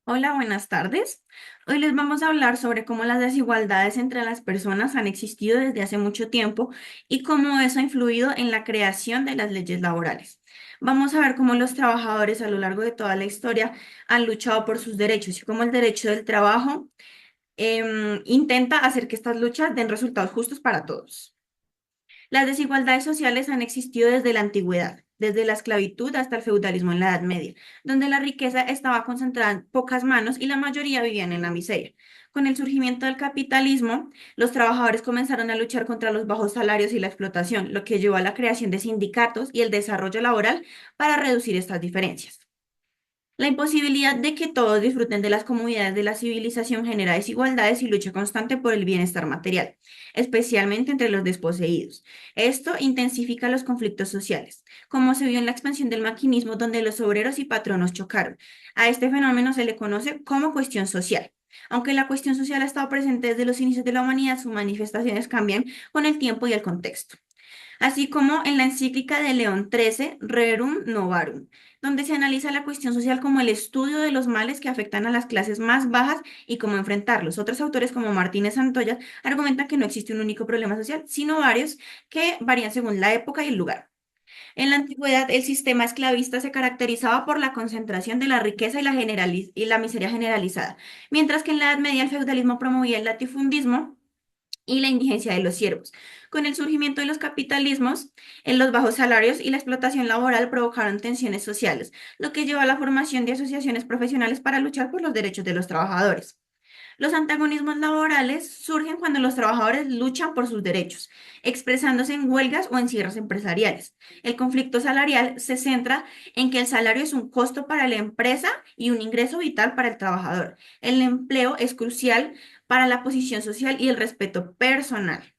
Hola, buenas tardes. Hoy les vamos a hablar sobre cómo las desigualdades entre las personas han existido desde hace mucho tiempo y cómo eso ha influido en la creación de las leyes laborales. Vamos a ver cómo los trabajadores a lo largo de toda la historia han luchado por sus derechos y cómo el derecho del trabajo intenta hacer que estas luchas den resultados justos para todos. Las desigualdades sociales han existido desde la antigüedad, desde la esclavitud hasta el feudalismo en la Edad Media, donde la riqueza estaba concentrada en pocas manos y la mayoría vivían en la miseria. Con el surgimiento del capitalismo, los trabajadores comenzaron a luchar contra los bajos salarios y la explotación, lo que llevó a la creación de sindicatos y el desarrollo laboral para reducir estas diferencias. La imposibilidad de que todos disfruten de las comodidades de la civilización genera desigualdades y lucha constante por el bienestar material, especialmente entre los desposeídos. Esto intensifica los conflictos sociales, como se vio en la expansión del maquinismo donde los obreros y patronos chocaron. A este fenómeno se le conoce como cuestión social. Aunque la cuestión social ha estado presente desde los inicios de la humanidad, sus manifestaciones cambian con el tiempo y el contexto, así como en la encíclica de León XIII, Rerum Novarum, donde se analiza la cuestión social como el estudio de los males que afectan a las clases más bajas y cómo enfrentarlos. Otros autores como Martínez Santoya argumentan que no existe un único problema social, sino varios que varían según la época y el lugar. En la antigüedad, el sistema esclavista se caracterizaba por la concentración de la riqueza y y la miseria generalizada, mientras que en la Edad Media el feudalismo promovía el latifundismo y la indigencia de los siervos. Con el surgimiento de los capitalismos, en los bajos salarios y la explotación laboral provocaron tensiones sociales, lo que llevó a la formación de asociaciones profesionales para luchar por los derechos de los trabajadores. Los antagonismos laborales surgen cuando los trabajadores luchan por sus derechos, expresándose en huelgas o en cierres empresariales. El conflicto salarial se centra en que el salario es un costo para la empresa y un ingreso vital para el trabajador. El empleo es crucial para la posición social y el respeto personal.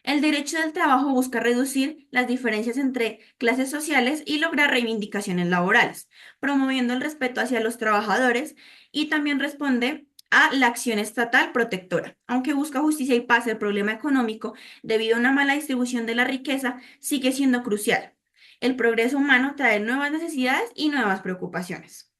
El derecho del trabajo busca reducir las diferencias entre clases sociales y lograr reivindicaciones laborales, promoviendo el respeto hacia los trabajadores y también responde a la acción estatal protectora. Aunque busca justicia y paz, el problema económico, debido a una mala distribución de la riqueza, sigue siendo crucial. El progreso humano trae nuevas necesidades y nuevas preocupaciones.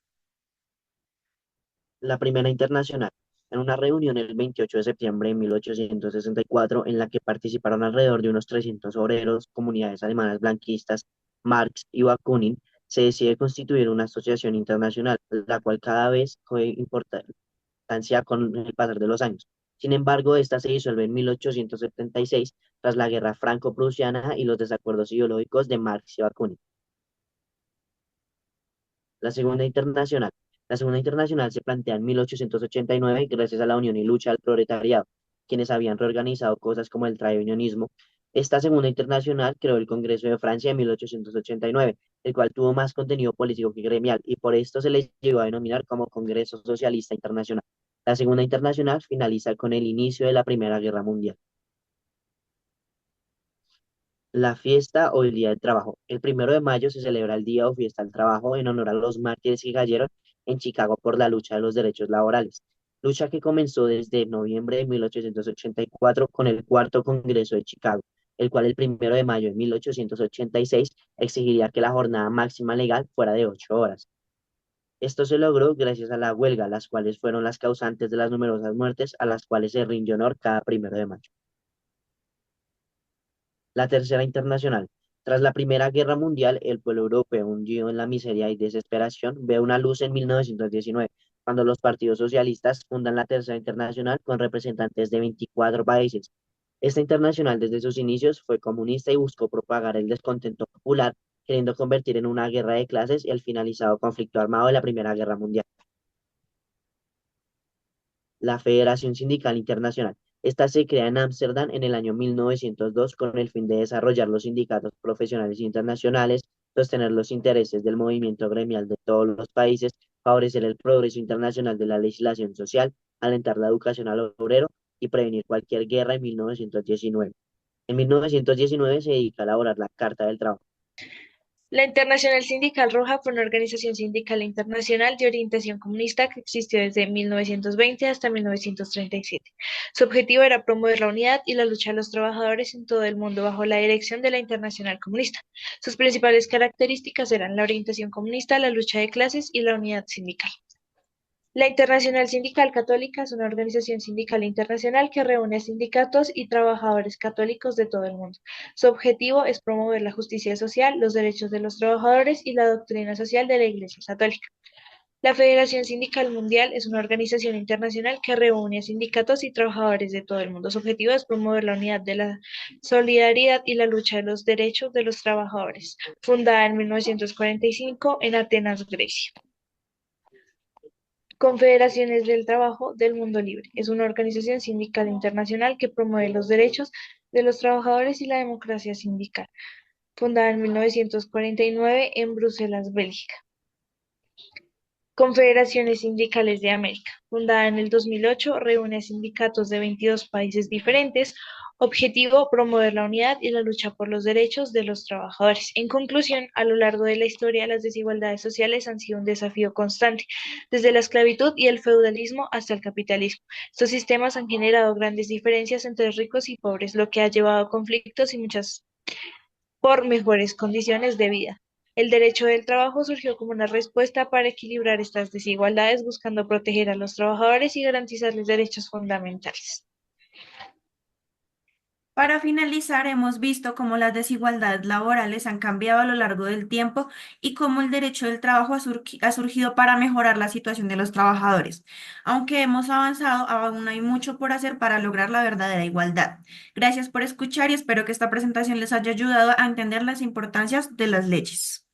La primera internacional, en una reunión el 28 de septiembre de 1864, en la que participaron alrededor de unos 300 obreros, comunidades alemanas blanquistas, Marx y Bakunin, se decide constituir una asociación internacional, la cual cada vez fue importancia con el pasar de los años. Sin embargo, esta se disuelve en 1876 tras la guerra franco-prusiana y los desacuerdos ideológicos de Marx y Bakunin. La Segunda Internacional. La Segunda Internacional se plantea en 1889 gracias a la unión y lucha del proletariado, quienes habían reorganizado cosas como el trae-unionismo. Esta Segunda Internacional creó el Congreso de Francia en 1889, el cual tuvo más contenido político que gremial, y por esto se les llegó a denominar como Congreso Socialista Internacional. La Segunda Internacional finaliza con el inicio de la Primera Guerra Mundial. La fiesta o el Día del Trabajo. El 1 de mayo se celebra el Día o Fiesta del Trabajo en honor a los mártires que cayeron en Chicago por la lucha de los derechos laborales. Lucha que comenzó desde noviembre de 1884 con el Cuarto Congreso de Chicago, el cual el 1 de mayo de 1886 exigiría que la jornada máxima legal fuera de 8 horas. Esto se logró gracias a la huelga, las cuales fueron las causantes de las numerosas muertes a las cuales se rindió honor cada 1 de mayo. La Tercera Internacional. Tras la Primera Guerra Mundial, el pueblo europeo, hundido en la miseria y desesperación, ve una luz en 1919, cuando los partidos socialistas fundan la Tercera Internacional con representantes de 24 países. Esta internacional desde sus inicios fue comunista y buscó propagar el descontento popular, queriendo convertir en una guerra de clases el finalizado conflicto armado de la Primera Guerra Mundial. La Federación Sindical Internacional. Esta se crea en Ámsterdam en el año 1902 con el fin de desarrollar los sindicatos profesionales internacionales, sostener los intereses del movimiento gremial de todos los países, favorecer el progreso internacional de la legislación social, alentar la educación al obrero y prevenir cualquier guerra en 1919. En 1919 se dedica a elaborar la Carta del Trabajo. La Internacional Sindical Roja fue una organización sindical internacional de orientación comunista que existió desde 1920 hasta 1937. Su objetivo era promover la unidad y la lucha de los trabajadores en todo el mundo bajo la dirección de la Internacional Comunista. Sus principales características eran la orientación comunista, la lucha de clases y la unidad sindical. La Internacional Sindical Católica es una organización sindical internacional que reúne a sindicatos y trabajadores católicos de todo el mundo. Su objetivo es promover la justicia social, los derechos de los trabajadores y la doctrina social de la Iglesia Católica. La Federación Sindical Mundial es una organización internacional que reúne a sindicatos y trabajadores de todo el mundo. Su objetivo es promover la unidad de la solidaridad y la lucha de los derechos de los trabajadores. Fundada en 1945 en Atenas, Grecia. Confederaciones del Trabajo del Mundo Libre. Es una organización sindical internacional que promueve los derechos de los trabajadores y la democracia sindical. Fundada en 1949 en Bruselas, Bélgica. Confederaciones Sindicales de América. Fundada en el 2008, reúne a sindicatos de 22 países diferentes. Objetivo, promover la unidad y la lucha por los derechos de los trabajadores. En conclusión, a lo largo de la historia, las desigualdades sociales han sido un desafío constante, desde la esclavitud y el feudalismo hasta el capitalismo. Estos sistemas han generado grandes diferencias entre ricos y pobres, lo que ha llevado a conflictos y muchas por mejores condiciones de vida. El derecho del trabajo surgió como una respuesta para equilibrar estas desigualdades, buscando proteger a los trabajadores y garantizarles derechos fundamentales. Para finalizar, hemos visto cómo las desigualdades laborales han cambiado a lo largo del tiempo y cómo el derecho del trabajo ha surgido para mejorar la situación de los trabajadores. Aunque hemos avanzado, aún hay mucho por hacer para lograr la verdadera igualdad. Gracias por escuchar y espero que esta presentación les haya ayudado a entender las importancias de las leyes.